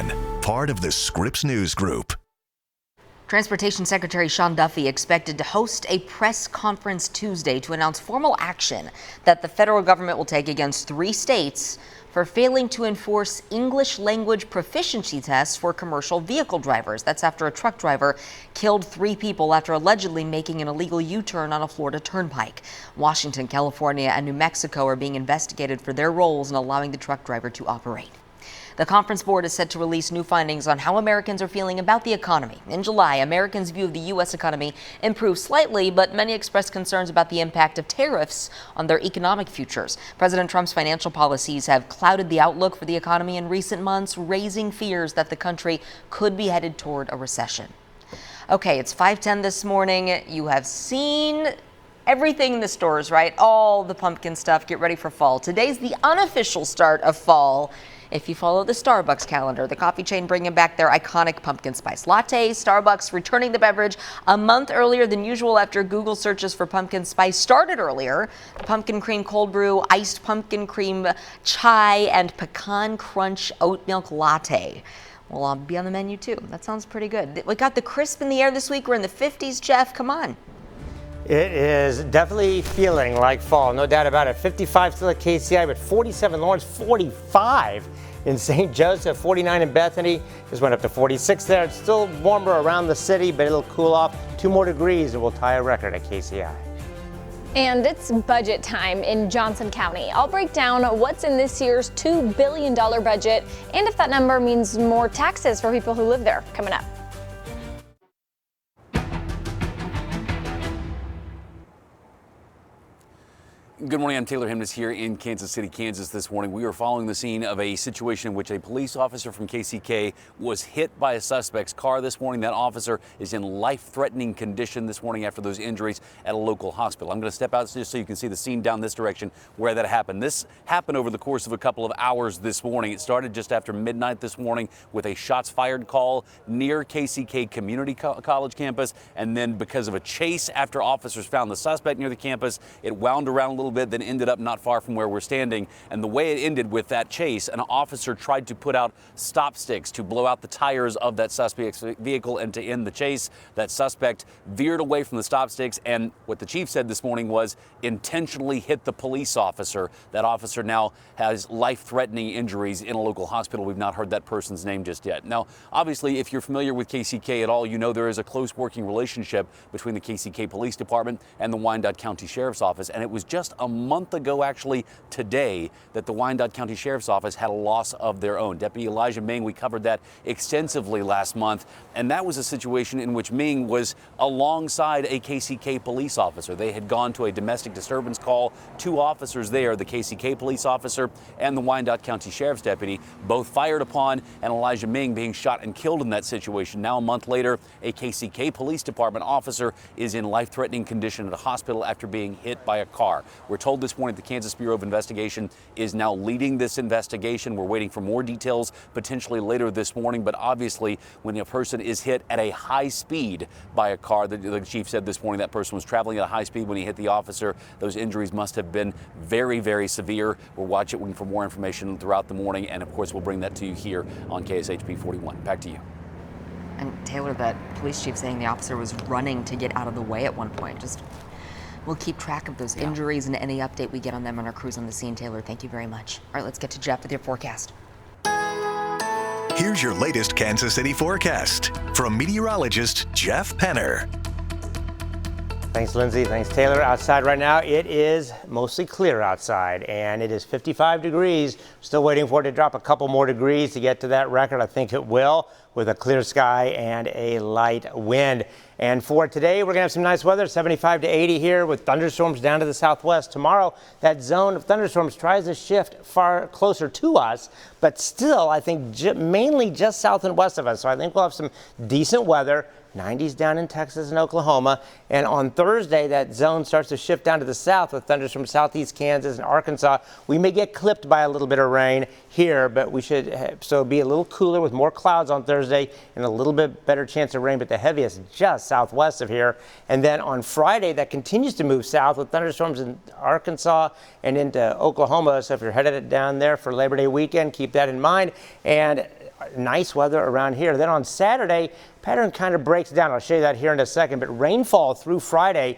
4041, part of the Scripps News Group. Transportation Secretary Sean Duffy expected to host a press conference Tuesday to announce formal action that the federal government will take against 3 states for failing to enforce English language proficiency tests for commercial vehicle drivers. That's after a truck driver killed 3 people after allegedly making an illegal U-turn on a Florida turnpike. Washington, California, and New Mexico are being investigated for their roles in allowing the truck driver to operate. The conference board is set to release new findings on how Americans are feeling about the economy. In July, Americans' view of the U.S. economy improved slightly, but many expressed concerns about the impact of tariffs on their economic futures. President Trump's financial policies have clouded the outlook for the economy in recent months, raising fears that the country could be headed toward a recession. Okay, it's 5:10 this morning. You have seen everything in the stores, right? All the pumpkin stuff. Get ready for fall. Today's the unofficial start of fall. If you follow the Starbucks calendar, the coffee chain bringing back their iconic pumpkin spice latte. Starbucks returning the beverage a month earlier than usual after Google searches for pumpkin spice started earlier. The pumpkin cream cold brew, iced pumpkin cream chai, and pecan crunch oat milk latte will be on the menu too. That sounds pretty good. We got the crisp in the air this week. We're in the 50s, Jeff. Come on. It is definitely feeling like fall, no doubt about it. 55 still at KCI, but 47 Lawrence, 45 in St. Joseph, 49 in Bethany. Just went up to 46 there. It's still warmer around the city, but it'll cool off 2 more degrees and we'll tie a record at KCI. And it's budget time in Johnson County. I'll break down what's in this year's $2 billion budget and if that number means more taxes for people who live there. Coming up. Good morning, I'm Taylor Hemness here in Kansas City, Kansas this morning. We are following the scene of a situation in which a police officer from KCK was hit by a suspect's car this morning. That officer is in life-threatening condition this morning after those injuries at a local hospital. I'm going to step out just so you can see the scene down this direction where that happened. This happened over the course of a couple of hours this morning. It started just after midnight this morning with a shots fired call near KCK Community College campus. And then because of a chase after officers found the suspect near the campus, it wound around a little bit, then ended up not far from where we're standing. And the way it ended with that chase, an officer tried to put out stop sticks to blow out the tires of that suspect's vehicle and to end the chase. That suspect veered away from the stop sticks, and what the chief said this morning was intentionally hit the police officer. That officer now has life-threatening injuries in a local hospital. We've not heard that person's name just yet. Now, obviously, if you're familiar with KCK at all, you know there is a close working relationship between the KCK Police Department and the Wyandotte County Sheriff's Office, and it was just a month ago, actually today, that the Wyandotte County Sheriff's Office had a loss of their own. Deputy Elijah Ming, we covered that extensively last month, and that was a situation in which Ming was alongside a KCK police officer. They had gone to a domestic disturbance call. 2 officers there, the KCK police officer and the Wyandotte County Sheriff's deputy, both fired upon, and Elijah Ming being shot and killed in that situation. Now, a month later, a KCK Police Department officer is in life-threatening condition at a hospital after being hit by a car. We're told this morning the Kansas Bureau of Investigation is now leading this investigation. We're waiting for more details potentially later this morning, but obviously when a person is hit at a high speed by a car, the chief said this morning that person was traveling at a high speed when he hit the officer. Those injuries must have been very, very severe. We're watching for more information throughout the morning, and of course we'll bring that to you here on KSHP 41. Back to you. And Taylor, that police chief saying the officer was running to get out of the way at one point. We'll keep track of those injuries and any update we get on them on our crews on the scene. Taylor, thank you very much. All right, let's get to Jeff with your forecast. Here's your latest Kansas City forecast from meteorologist Jeff Penner. Thanks, Lindsay. Thanks, Taylor. Outside right now, it is mostly clear outside, and it is 55 degrees. Still waiting for it to drop a couple more degrees to get to that record. I think it will, with a clear sky and a light wind. And for today, we're going to have some nice weather, 75 to 80 here with thunderstorms down to the southwest. Tomorrow, that zone of thunderstorms tries to shift far closer to us, but still, I think mainly just south and west of us. So I think we'll have some decent weather. 90s down in Texas and Oklahoma. And on Thursday, that zone starts to shift down to the south with thunders from southeast Kansas and Arkansas. We may get clipped by a little bit of rain here, but we should so be a little cooler with more clouds on Thursday and a little bit better chance of rain, but the heaviest just southwest of here. And then on Friday, that continues to move south with thunderstorms in Arkansas and into Oklahoma. So if you're headed down there for Labor Day weekend, keep that in mind. And nice weather around here. Then on Saturday, pattern kind of breaks down. I'll show you that here in a second. But rainfall through Friday,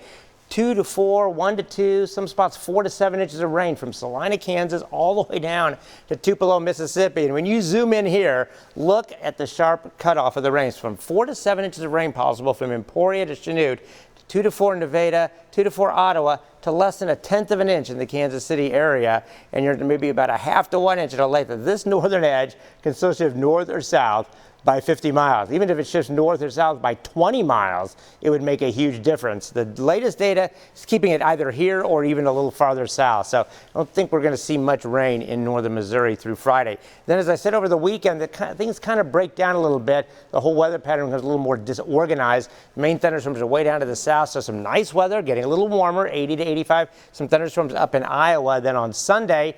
2 to 4, 1 to 2, some spots 4 to 7 inches of rain from Salina, Kansas, all the way down to Tupelo, Mississippi. And when you zoom in here, look at the sharp cutoff of the rains. From 4 to 7 inches of rain possible from Emporia to Chanute, 2 to 4 in Nevada, 2 to 4 Ottawa, to less than 1/10 of an inch in the Kansas City area, and you're maybe about 1/2 to 1 inch at a length of this northern edge can still shift north or south by 50 miles. Even if it shifts north or south by 20 miles, it would make a huge difference. The latest data is keeping it either here or even a little farther south. So I don't think we're going to see much rain in northern Missouri through Friday. Then, as I said, over the weekend, things kind of break down a little bit. The whole weather pattern becomes a little more disorganized. Main thunderstorms are way down to the south, so some nice weather, getting a little warmer, 80 to 85. Some thunderstorms up in Iowa. Then on Sunday,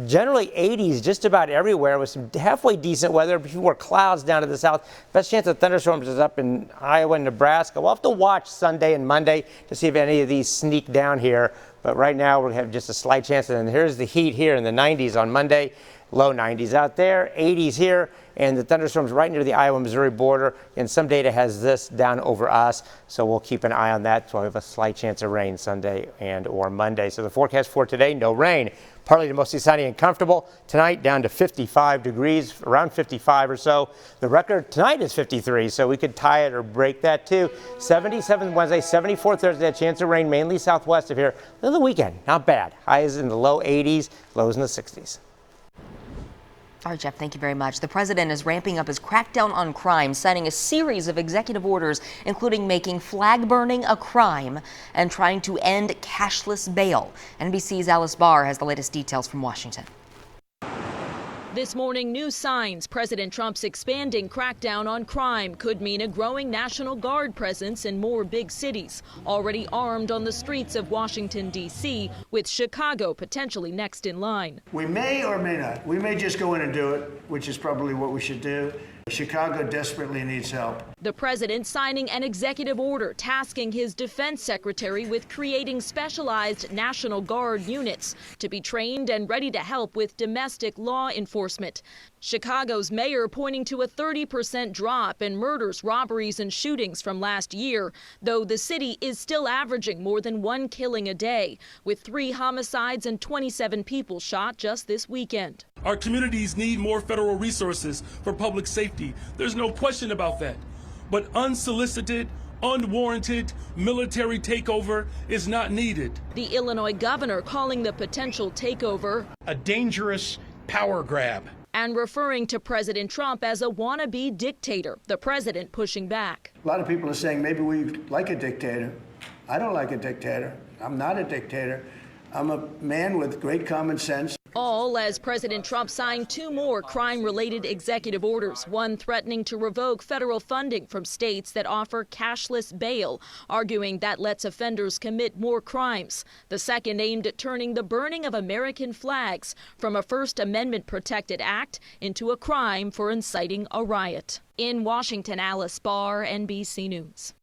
generally 80s just about everywhere with some halfway decent weather. Before clouds down to the south. Best chance of thunderstorms is up in Iowa and Nebraska. We'll have to watch Sunday and Monday to see if any of these sneak down here. But right now we have just a slight chance. And here's the heat here in the 90s on Monday. Low 90s out there, 80s here, and the thunderstorms right near the Iowa-Missouri border. And some data has this down over us, so we'll keep an eye on that. So we have a slight chance of rain Sunday and or Monday. So the forecast for today, no rain. Partly to mostly sunny and comfortable. Tonight down to 55 degrees, around 55 or so. The record tonight is 53, so we could tie it or break that too. 77 Wednesday, 74 Thursday, a chance of rain mainly southwest of here. Then the weekend, not bad. Highs in the low 80s, lows in the 60s. All right, Jeff, thank you very much. The president is ramping up his crackdown on crime, signing a series of executive orders, including making flag burning a crime and trying to end cashless bail. NBC's Alice Barr has the latest details from Washington. This morning, new signs President Trump's expanding crackdown on crime could mean a growing National Guard presence in more big cities, already armed on the streets of Washington, D.C., with Chicago potentially next in line. We may or may not. We may just go in and do it, which is probably what we should do. Chicago desperately needs help. The president signing an executive order tasking his defense secretary with creating specialized National Guard units to be trained and ready to help with domestic law enforcement. Chicago's mayor pointing to a 30% drop in murders, robberies, and shootings from last year, though the city is still averaging more than 1 killing a day, with 3 homicides and 27 people shot just this weekend. Our communities need more federal resources for public safety. There's no question about that. But unsolicited, unwarranted military takeover is not needed. The Illinois governor calling the potential takeover a dangerous power grab, and referring to President Trump as a wannabe dictator, the president pushing back. A lot of people are saying maybe we like a dictator. I don't like a dictator. I'm not a dictator. I'm a man with great common sense. All as President Trump signed 2 more crime-related executive orders, one threatening to revoke federal funding from states that offer cashless bail, arguing that lets offenders commit more crimes. The second aimed at turning the burning of American flags from a First Amendment-protected act into a crime for inciting a riot. In Washington, Alice Barr, NBC News.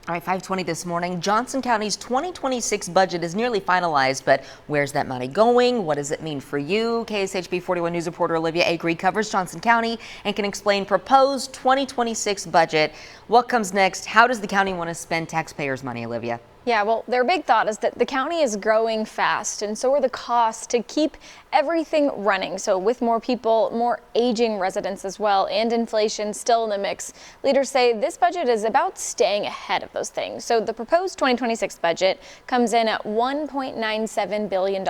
All right, 5:20 this morning. Johnson County's 2026 budget is nearly finalized, but where's that money going? What does it mean for you? KSHB 41 News reporter Olivia Agree covers Johnson County and can explain proposed 2026 budget. What comes next? How does the county want to spend taxpayers' money, Olivia? Yeah, well, their big thought is that the county is growing fast, and so are the costs to keep everything running. So with more people, more aging residents as well, and inflation still in the mix, leaders say this budget is about staying ahead of those things. So the proposed 2026 budget comes in at $1.97 billion.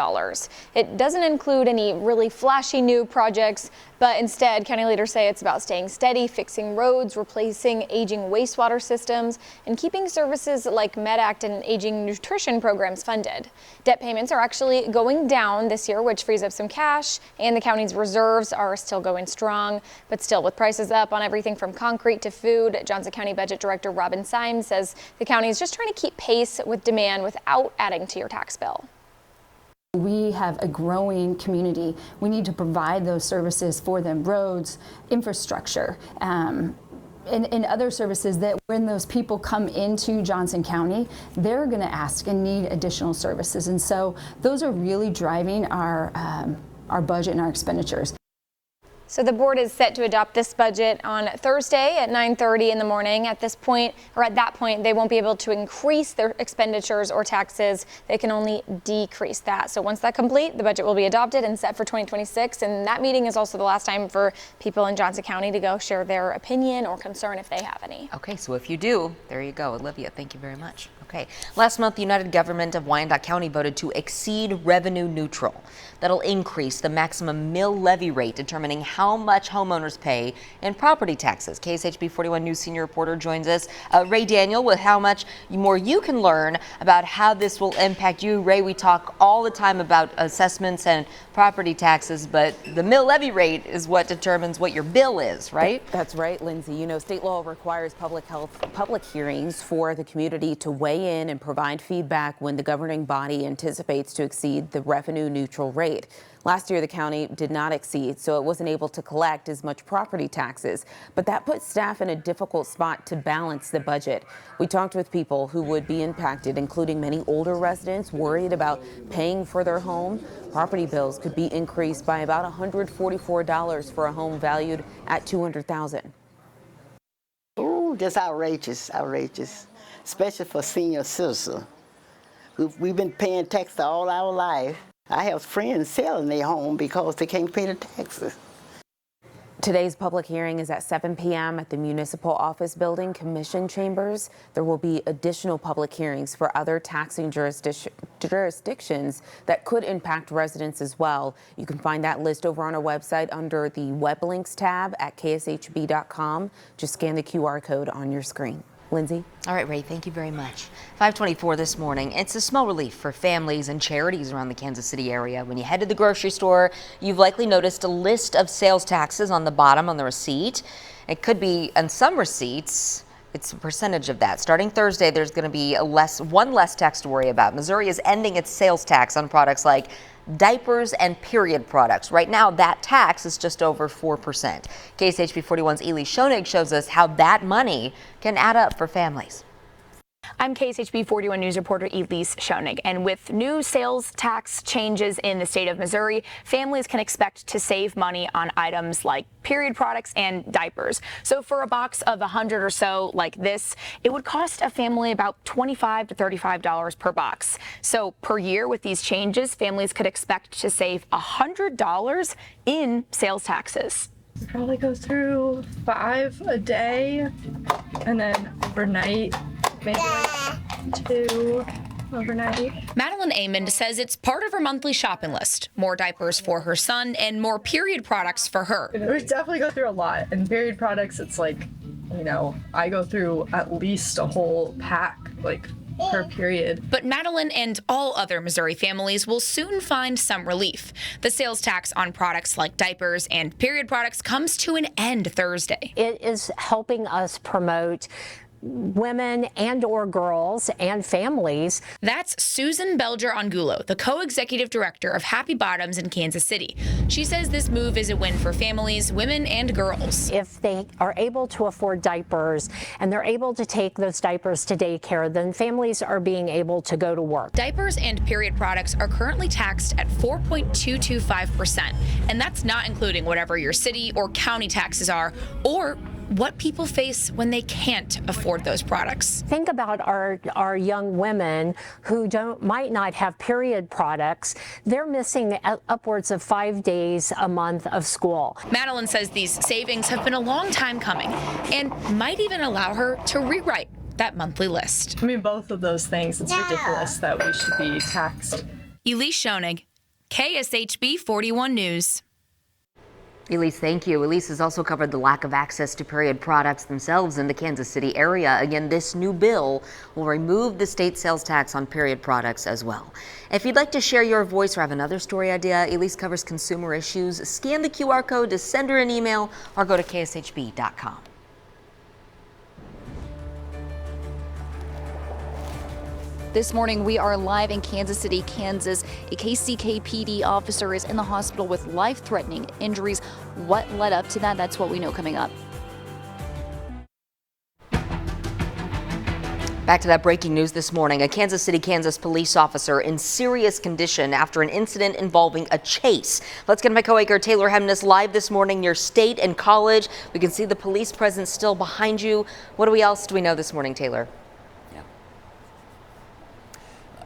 It doesn't include any really flashy new projects, but instead, county leaders say it's about staying steady, fixing roads, replacing aging wastewater systems, and keeping services like MedAct and aging nutrition programs funded. Debt payments are actually going down this year, which frees up some cash, and the county's reserves are still going strong. But still, with prices up on everything from concrete to food, Johnson County Budget Director Robin Symes says the county is just trying to keep pace with demand without adding to your tax bill. We have a growing community. We need to provide those services for them, roads, infrastructure, and other services that when those people come into Johnson County, they're going to ask and need additional services. And so those are really driving our budget and our expenditures. So the board is set to adopt this budget on Thursday at 9:30 in the morning. At that point, they won't be able to increase their expenditures or taxes. They can only decrease that. So once that's complete, the budget will be adopted and set for 2026. And that meeting is also the last time for people in Johnson County to go share their opinion or concern if they have any. Okay, so if you do, there you go. Olivia, thank you very much. Okay, last month, the United Government of Wyandotte County voted to exceed revenue neutral. That'll increase the maximum mill levy rate, determining how much homeowners pay in property taxes. KSHB 41 News senior reporter joins us, Ray Daniel, with how much more you can learn about how this will impact you. Ray, we talk all the time about assessments and property taxes, but the mill levy rate is what determines what your bill is, right? That's right, Lindsay. You know, state law requires public hearings for the community to weigh in and provide feedback when the governing body anticipates to exceed the revenue neutral rate. Last year, the county did not exceed, so it wasn't able to collect as much property taxes. But that put staff in a difficult spot to balance the budget. We talked with people who would be impacted, including many older residents worried about paying for their home. Property bills could be increased by about $144 for a home valued at $200,000. Ooh, just outrageous, especially for senior citizens. We've been paying taxes all our life. I have friends selling their home because they can't pay the taxes. Today's public hearing is at 7 p.m. at the Municipal Office Building Commission Chambers. There will be additional public hearings for other taxing jurisdictions that could impact residents as well. You can find that list over on our website under the Web Links tab at kshb.com. Just scan the QR code on your screen. Lindsay? All right, Ray, thank you very much. 5:24 this morning. It's a small relief for families and charities around the Kansas City area. When you head to the grocery store, you've likely noticed a list of sales taxes on the bottom on the receipt. It could be on some receipts. It's a percentage of that. Starting Thursday, there's going to be one less tax to worry about. Missouri is ending its sales tax on products like diapers and period products. Right now, that tax is just over 4%. KSHB 41's Elise Schoenig shows us how that money can add up for families. I'm KSHB 41 News reporter Elise Schoenig, and with new sales tax changes in the state of Missouri, families can expect to save money on items like period products and diapers. So for a box of 100 or so like this, it would cost a family about $25 to $35 per box. So per year with these changes, families could expect to save $100 in sales taxes. We probably go through 5 a day, and then overnight, maybe like 2 overnight. Madeline Amond says it's part of her monthly shopping list. More diapers for her son and more period products for her. We definitely go through a lot. And period products, it's like, you know, I go through at least a whole pack, like, per period. But Madeline and all other Missouri families will soon find some relief. The sales tax on products like diapers and period products comes to an end Thursday. It is helping us promote women and or girls and families. That's Susan Belger Angulo, the co-executive director of Happy Bottoms in Kansas City. She says this move is a win for families, women and girls. If they are able to afford diapers and they're able to take those diapers to daycare, then families are being able to go to work. Diapers and period products are currently taxed at 4.225%, and that's not including whatever your city or county taxes are or what people face when they can't afford those products. Think about our young women who might not have period products. They're missing upwards of 5 days a month of school. Madeline says these savings have been a long time coming and might even allow her to rewrite that monthly list. I mean, both of those things, it's ridiculous that we should be taxed. Elise Schoenig, KSHB 41 News. Elise, thank you. Elise has also covered the lack of access to period products themselves in the Kansas City area. Again, this new bill will remove the state sales tax on period products as well. If you'd like to share your voice or have another story idea, Elise covers consumer issues. Scan the QR code to send her an email or go to kshb.com. This morning, we are live in Kansas City, Kansas. A KCKPD officer is in the hospital with life-threatening injuries. What led up to that? That's what we know coming up. Back to that breaking news this morning. A Kansas City, Kansas police officer in serious condition after an incident involving a chase. Let's get my co-anchor Taylor Hemnes live this morning near State and College. We can see the police presence still behind you. What else do we know this morning, Taylor?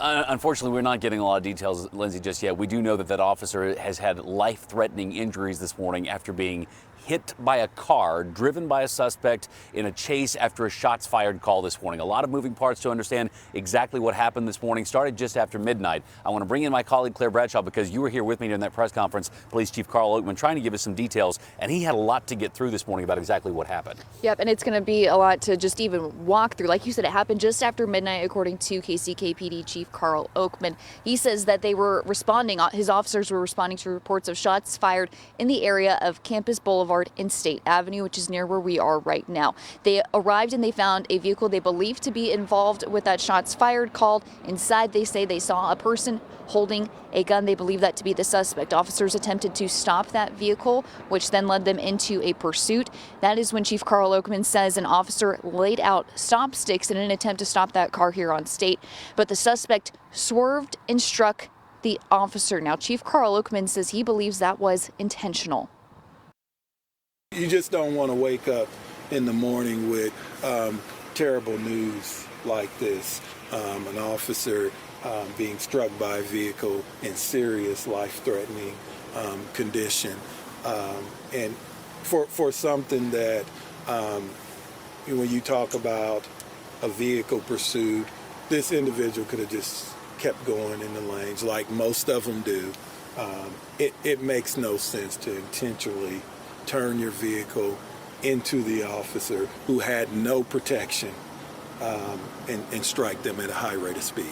Unfortunately, we're not getting a lot of details, Lindsay, just yet. We do know that officer has had life-threatening injuries this morning after being hit by a car driven by a suspect in a chase after a shots fired call this morning. A lot of moving parts to understand exactly what happened this morning. Started just after midnight. I want to bring in my colleague Claire Bradshaw because you were here with me during that press conference. Police Chief Carl Oakman trying to give us some details, and he had a lot to get through this morning about exactly what happened. Yep, and it's going to be a lot to just even walk through. Like you said, it happened just after midnight, according to KCKPD Chief Carl Oakman. He says that they were responding, his officers were responding to reports of shots fired in the area of Campus Boulevard and State Avenue, which is near where we are right now. They arrived and they found a vehicle they believed to be involved with that shots fired call. Inside, they say they saw a person holding a gun. They believe that to be the suspect. Officers attempted to stop that vehicle, which then led them into a pursuit. That is when Chief Carl Oakman says an officer laid out stop sticks in an attempt to stop that car here on State, but the suspect swerved and struck the officer. Now, Chief Carl Oakman says he believes that was intentional. You just don't want to wake up in the morning with terrible news like this. An officer being struck by a vehicle in serious life-threatening condition. And for something that, when you talk about a vehicle pursuit, this individual could have just kept going in the lanes like most of them do. It makes no sense to intentionally turn your vehicle into the officer who had no protection and strike them at a high rate of speed.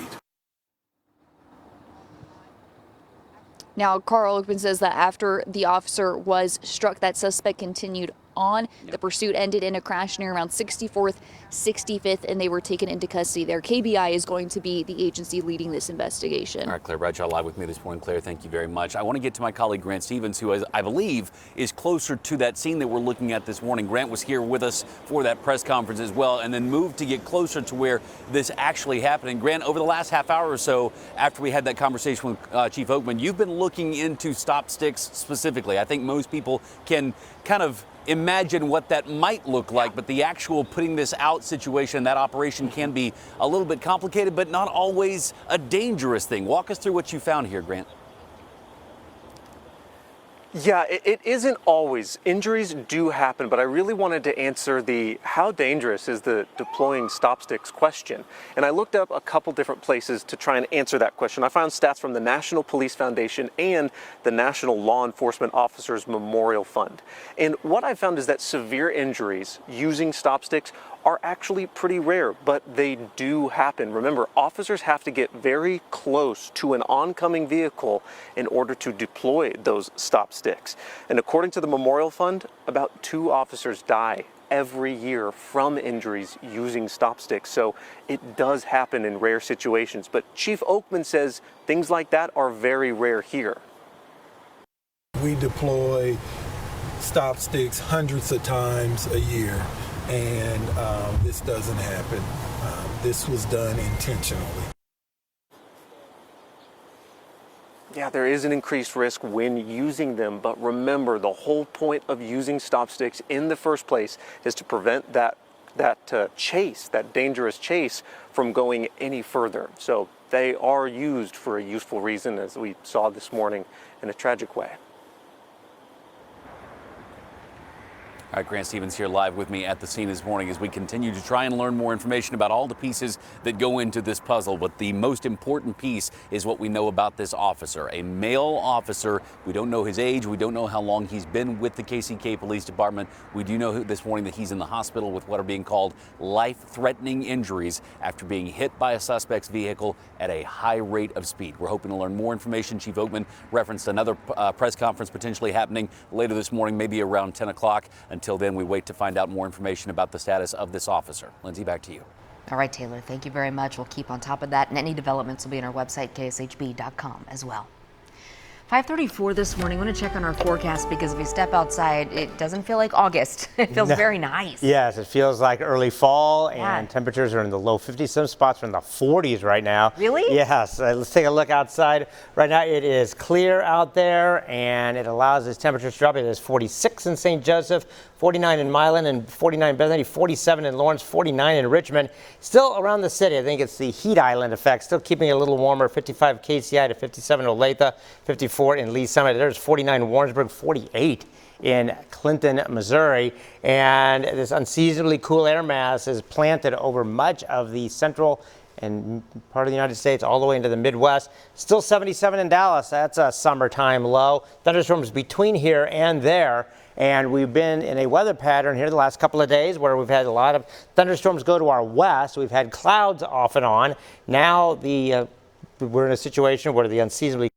Now, Carl Oakman says that after the officer was struck, that suspect continued on. The pursuit ended in a crash near around 64th, 65th, and they were taken into custody there. KBI is going to be the agency leading this investigation. All right, Claire Bradshaw live with me this morning. Claire, thank you very much. I want to get to my colleague Grant Stevens, who I believe is closer to that scene that we're looking at this morning. Grant was here with us for that press conference as well, and then moved to get closer to where this actually happened. And Grant, over the last half hour or so, after we had that conversation with Chief Oakman, you've been looking into stop sticks specifically. I think most people can kind of imagine what that might look like, but the actual putting this out situation, that operation can be a little bit complicated, but not always a dangerous thing. Walk us through what you found here, Grant. Yeah, it isn't always. Injuries do happen, but I really wanted to answer the how dangerous is the deploying stop sticks question. And I looked up a couple different places to try and answer that question. I found stats from the National Police Foundation and the National Law Enforcement Officers Memorial Fund. And what I found is that severe injuries using stop sticks are actually pretty rare, but they do happen. Remember, officers have to get very close to an oncoming vehicle in order to deploy those stop sticks. And according to the Memorial Fund, about 2 officers die every year from injuries using stop sticks. So it does happen in rare situations. But Chief Oakman says things like that are very rare here. We deploy stop sticks hundreds of times a year. And this doesn't happen. This was done intentionally. Yeah, there is an increased risk when using them, but remember, the whole point of using stop sticks in the first place is to prevent that chase, that dangerous chase, from going any further. So they are used for a useful reason, as we saw this morning in a tragic way. All right, Grant Stevens here live with me at the scene this morning as we continue to try and learn more information about all the pieces that go into this puzzle. But the most important piece is what we know about this officer, a male officer. We don't know his age. We don't know how long he's been with the KCK Police Department. We do know this morning that he's in the hospital with what are being called life-threatening injuries after being hit by a suspect's vehicle at a high rate of speed. We're hoping to learn more information. Chief Oakman referenced another press conference potentially happening later this morning, maybe around 10 o'clock. Until then, we wait to find out more information about the status of this officer. Lindsay, back to you. All right, Taylor, thank you very much. We'll keep on top of that, and any developments will be on our website, kshb.com, as well. 5:34 this morning. I want to check on our forecast because if we step outside, it doesn't feel like August. It feels very nice. Yes, it feels like early fall, Yeah. and temperatures are in the low 50s. Some spots are in the 40s right now. Really? Yes. Let's take a look outside. Right now it is clear out there, and it allows this temperature to drop. It is 46 in St. Joseph, 49 in Milan, and 49 in Bethany, 47 in Lawrence, 49 in Richmond. Still around the city, I think it's the heat island effect, still keeping it a little warmer. 55 KCI to 57 Olathe, 54 in Lee Summit. There's 49 in Warrensburg, 48 in Clinton, Missouri. And this unseasonably cool air mass is planted over much of the central and part of the United States all the way into the Midwest. Still 77 in Dallas. That's a summertime low. Thunderstorms between here and there. And we've been in a weather pattern here the last couple of days where we've had a lot of thunderstorms go to our west. We've had clouds off and on. Now we're in a situation where the unseasonably